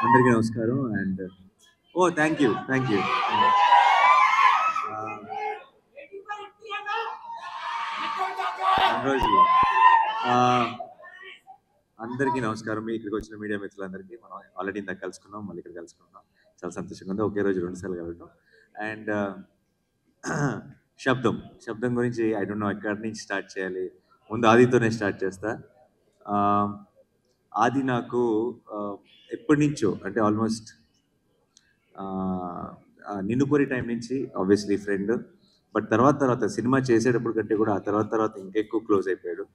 అందరికీ నమస్కారం and thank you రోజులు అందరికీ నమస్కారం. ఇక్కడికి వచ్చిన మీడియా మిత్రులందరికీ మనం ఆల్రెడీ ఇందాక కలుసుకున్నాం, మళ్ళీ ఇక్కడ కలుసుకున్నాం. చాలా సంతోషంగా ఉంది, ఒకే రోజు 2 సార్లు కలవడం. అండ్ శబ్దం గురించి ఐ డోంట్ నో ఎక్కడి నుంచి స్టార్ట్ చేయాలి. ముందు ఆదితోనే స్టార్ట్ చేస్తా. ఆది నాకు ఎప్పటి నుంచో అంటే ఆల్మోస్ట్ నిన్ను కోరి టైం నుంచి ఆబ్వియస్లీ ఫ్రెండ్. బట్ తర్వాత సినిమా చేసేటప్పుడు కంటే కూడా ఆ తర్వాత ఇంకెక్కువ క్లోజ్ అయిపోయాడు.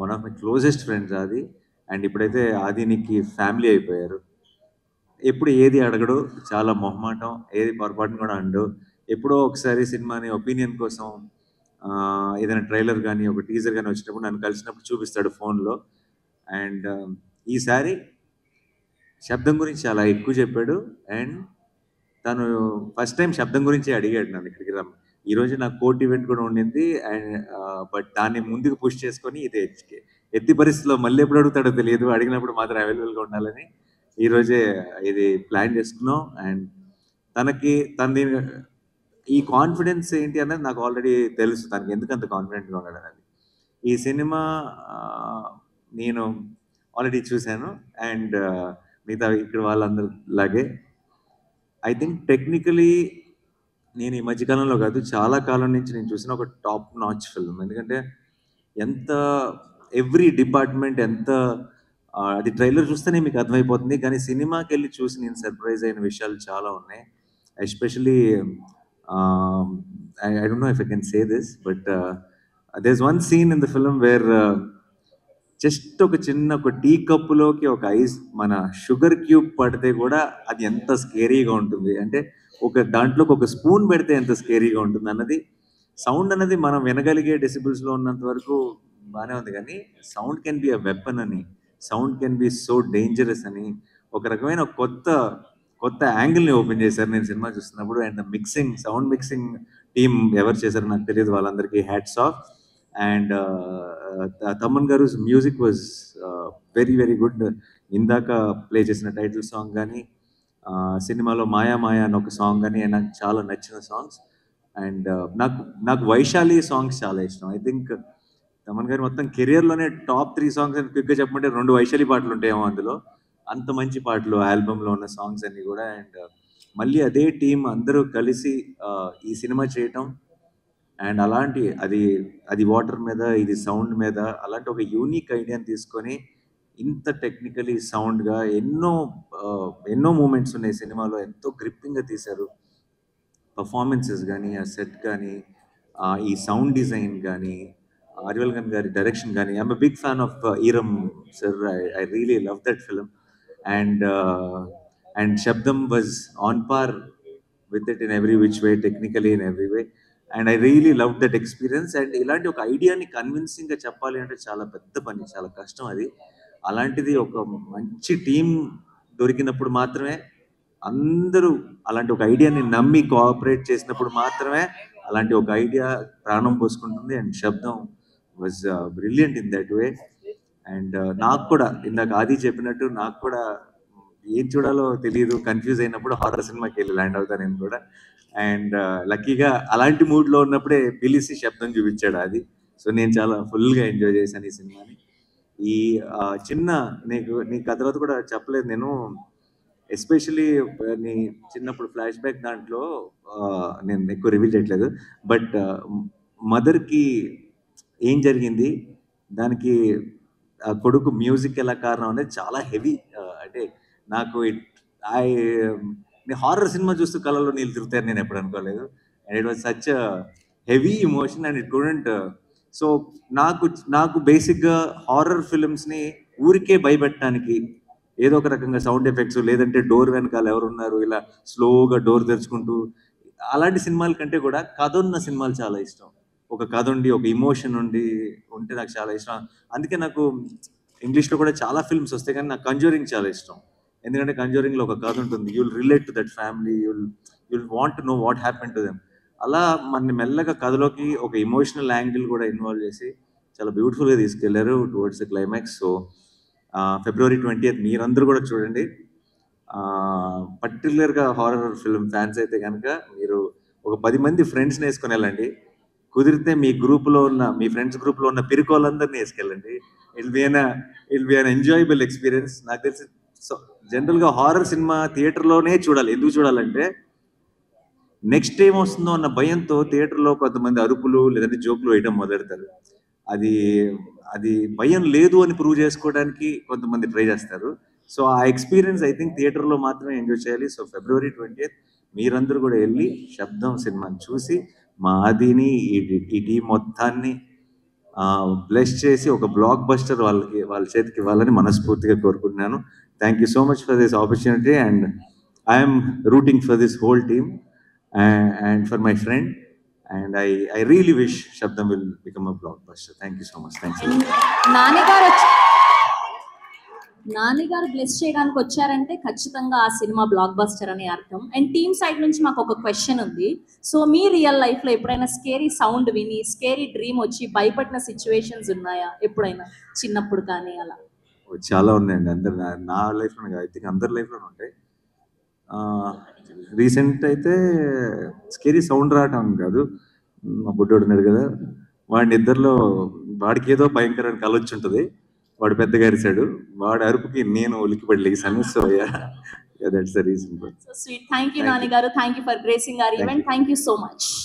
One of my closest friends ఆది. అండ్ ఇప్పుడైతే ఆదినికి ఫ్యామిలీ అయిపోయారు. ఎప్పుడు ఏది అడగడు, చాలా మొహమాటం, ఏది పొరపాటును కూడా అండు. ఎప్పుడో ఒకసారి సినిమాని ఒపీనియన్ కోసం ఏదైనా ట్రైలర్ కానీ ఒక టీజర్ కానీ వచ్చినప్పుడు నన్ను కలిసినప్పుడు చూపిస్తాడు ఫోన్లో. అండ్ ఈసారి శబ్దం గురించి చాలా ఎక్కువ చెప్పాడు. అండ్ తను ఫస్ట్ టైం శబ్దం గురించి అడిగాడు నన్ను ఇక్కడికి రమ్మ. ఈరోజు నాకు కోర్ట్ ఈవెంట్ కూడా ఉండింది. అండ్ బట్ దాన్ని ముందుకు పుష్ చేసుకొని ఇది ఎత్తి పరిస్థితిలో మళ్ళీ ఎప్పుడు అడుగుతాడో తెలియదు, అడిగినప్పుడు మాత్రం అవైలబుల్గా ఉండాలని ఈరోజే ఇది ప్లాన్ చేసుకున్నాం. అండ్ తనది ఈ కాన్ఫిడెన్స్ ఏంటి అన్నది నాకు ఆల్రెడీ తెలుసు, తనకి ఎందుకు అంత కాన్ఫిడెంట్గా ఉన్నాడు అనేది. ఈ సినిమా నేను ఆల్రెడీ చూశాను. అండ్ మిగతా ఇక్కడ వాళ్ళందరూ లాగే ఐ థింక్ టెక్నికలీ నేను ఈ మధ్యకాలంలో కాదు, చాలా కాలం నుంచి నేను చూసిన ఒక టాప్ నాచ్ ఫిల్మ్. ఎందుకంటే ఎంత ఎవ్రీ డిపార్ట్మెంట్ ఎంత అది ట్రైలర్ చూస్తేనే మీకు అర్థమైపోతుంది, కానీ సినిమాకి వెళ్ళి చూసి నేను సర్ప్రైజ్ అయిన విషయాలు చాలా ఉన్నాయి. Especially I don't know if I can say this, but there is one scene in the film where just ఒక టీ కప్పులోకి ఒక ఐస్ మన షుగర్ క్యూబ్ పడితే కూడా అది ఎంత స్కేరీగా ఉంటుంది అంటే, దాంట్లోకి ఒక స్పూన్ పెడితే ఎంత స్కేరీగా ఉంటుంది అన్నది. సౌండ్ అన్నది మనం వినగలిగే డెసిబుల్స్లో ఉన్నంత వరకు బాగానే ఉంది, కానీ sound can be a weapon అని, sound can be so dangerous అని ఒక రకమైన కొత్త యాంగిల్ని ఓపెన్ చేశారు నేను సినిమా చూస్తున్నప్పుడు. అండ్ సౌండ్ మిక్సింగ్ టీమ్ ఎవరు చేశారు నాకు తెలియదు, వాళ్ళందరికీ హ్యాట్స్ ఆఫ్. అండ్ తమన్ గారు music was very very good. ఇందాక ప్లే చేసిన టైటిల్ సాంగ్ కానీ సినిమాలో మాయా మాయా అని ఒక సాంగ్ కానీ నాకు చాలా నచ్చిన సాంగ్స్. అండ్ నాకు వైశాలి సాంగ్స్ చాలా ఇష్టం. ఐ థింక్ తమన్ గారు మొత్తం కెరియర్లోనే టాప్ 3 సాంగ్స్ అని క్విక్గా చెప్పమంటే 2 వైశాలి పాటలు ఉంటాయేమో అందులో. అంత మంచి పాటలు ఆల్బంలో ఉన్న సాంగ్స్ అన్ని కూడా. అండ్ మళ్ళీ అదే టీం అందరూ కలిసి ఈ సినిమా చేయటం, అండ్ అది వాటర్ మీద, ఇది సౌండ్ మీద, అలాంటి ఒక యూనిక్ ఐడియాని తీసుకొని ఇంత టెక్నికలీ సౌండ్గా ఎన్నో మూమెంట్స్ ఉన్నాయి సినిమాలో, ఎంతో గ్రిప్పింగ్గా తీశారు. పర్ఫార్మెన్సెస్ కానీ, ఆ సెట్ కానీ, ఈ సౌండ్ డిజైన్ కానీ, ఆర్యవల్గన్ గారి డైరెక్షన్ కానీ. I'm big fan of Eeram sir. I really love that film. And Sabdham was on par with it in every which way, technically in every way. And I really love that experience. And ఇలాంటి ఒక ఐడియాని కన్విన్సింగ్గా చెప్పాలి అంటే చాలా పెద్ద పని, చాలా కష్టం అది. అలాంటిది ఒక మంచి టీం దొరికినప్పుడు మాత్రమే, అందరూ అలాంటి ఒక ఐడియాని నమ్మి కోఆపరేట్ చేసినప్పుడు మాత్రమే అలాంటి ఒక ఐడియా ప్రాణం పోసుకుంటుంది. And Sabdham was brilliant in that way. And నాకు కూడా ఇందాక ఆది చెప్పినట్టు నాకు కూడా ఏం చూడాలో తెలియదు, కన్ఫ్యూజ్ అయినప్పుడు హారర్ సినిమాకి వెళ్ళి ల్యాండ్ అవుతాను నేను కూడా. అండ్ లక్కీగా అలాంటి మూడ్లో ఉన్నప్పుడే పిలిచి శబ్దం చూపించాడు అది. సో నేను చాలా ఫుల్గా ఎంజాయ్ చేశాను ఈ సినిమాని. ఈ నీకు ఆ తర్వాత కూడా చెప్పలేదు నేను, ఎస్పెషలీ నీ చిన్నప్పుడు ఫ్లాష్ బ్యాక్ దాంట్లో నేను ఎక్కువ రివీల్ చేయట్లేదు, బట్ మదర్కి ఏం జరిగింది, దానికి కొడుకు మ్యూజిక్ ఎలా కారణం అనేది చాలా హెవీ. అంటే నాకు ఐ హారర్ సినిమా చూస్తూ కళ్ళలో నీళ్ళు తిరుగుతాయని నేను ఎప్పుడు అనుకోలేదు. And it was such heavy emotion and it couldn't. So నాకు బేసిక్గా హారర్ ఫిలిమ్స్ని ఊరికే భయపెట్టడానికి ఏదో ఒక రకంగా సౌండ్ ఎఫెక్ట్స్, లేదంటే డోర్ వెనకాల ఎవరున్నారు ఇలా స్లోగా డోర్ తెరుచుకుంటూ, అలాంటి సినిమాల కంటే కూడా కథ ఉన్న సినిమాలు చాలా ఇష్టం. ఒక కథ ఉండి ఒక ఇమోషన్ ఉంటే నాకు చాలా ఇష్టం. అందుకే నాకు ఇంగ్లీష్లో కూడా చాలా ఫిల్మ్స్ వస్తాయి, కానీ నాకు కంజూరింగ్ చాలా ఇష్టం. ఎందుకంటే కంజూరింగ్లో ఒక కథ ఉంటుంది, you'll relate to that family, you'll want to know what happen to them. అలా మన మెల్లగా కథలోకి ఒక ఇమోషనల్ యాంగిల్ కూడా ఇన్వాల్వ్ చేసి చాలా బ్యూటిఫుల్గా తీసుకెళ్లారు towards the climax. So February 20th మీరందరూ కూడా చూడండి. పర్టికులర్గా హారర్ ఫిల్మ్ ఫ్యాన్స్ అయితే కనుక మీరు ఒక 10 మంది ఫ్రెండ్స్ని వేసుకొని వెళ్ళండి. కుదిరితే మీ గ్రూప్లో ఉన్న మీ ఫ్రెండ్స్ గ్రూప్లో ఉన్న పిరికోళ్ళందరినీ వేసుకెళ్ళండి. ఇల్ బి అన్ ఎంజాయబుల్ ఎక్స్పీరియన్స్. నాకు తెలిసి జనరల్గా హారర్ సినిమా థియేటర్లోనే చూడాలి. ఎందుకు చూడాలంటే నెక్స్ట్ ఏం వస్తుందో అన్న భయంతో థియేటర్లో కొంతమంది అరుపులు లేదంటే జోకులు వేయడం మొదలెడతారు. అది అది భయం లేదు అని ప్రూవ్ చేసుకోవడానికి కొంతమంది ట్రై చేస్తారు. సో ఆ ఎక్స్పీరియన్స్ ఐ థింక్ థియేటర్లో మాత్రమే ఎంజాయ్ చేయాలి. సో February 20th మీరందరూ కూడా వెళ్ళి శబ్దం సినిమాని చూసి మా ఆదిని ఈ టీం మొత్తాన్ని బ్లెస్ చేసి ఒక బ్లాక్ బస్టర్ వాళ్ళ చేతికి ఇవ్వాలని మనస్ఫూర్తిగా కోరుకుంటున్నాను. Thank you so much for this opportunity and I'm rooting for this whole team and for my friend, and I really wish Shabdam will become a blockbuster. Thank you so much. Thanks. Nani గారు bless చేయడానికి వచ్చారంటే ఖచ్చితంగా ఆ cinema block buster అని అర్థం. And team side నుంచి మాకు ఒక క్వశ్చన్ ఉంది. సో మీ రియల్ లైఫ్ లో ఎప్పుడైనా స్కేరీ సౌండ్ విని స్కేరీ డ్రీమ్ వచ్చి భయపడిన సిచ్యువేషన్స్ ఉన్నాయా ఎప్పుడైనా, చిన్నప్పుడు కానీ అలా? చాలా ఉన్నాయండి. అందరు నా లైఫ్లో ఐ థింక్ అందరి లైఫ్లోనే ఉంటాయి. రీసెంట్ అయితే స్కేరీ సౌండ్ రావటం కాదు, మా బుడ్డోడు ఉన్నాడు కదా, వాడి నిద్రలో వాడికి ఏదో భయంకరమైన కళ వచ్చి ఉంటుంది. వాడు పెద్దగా అరిశాడు, వాడి అరుపుకి నేను ఉలిక్కిపడి లేసాను. So that's the reason. So sweet. Thank you Nani garu. Thank you for gracing our event. Thank you so much.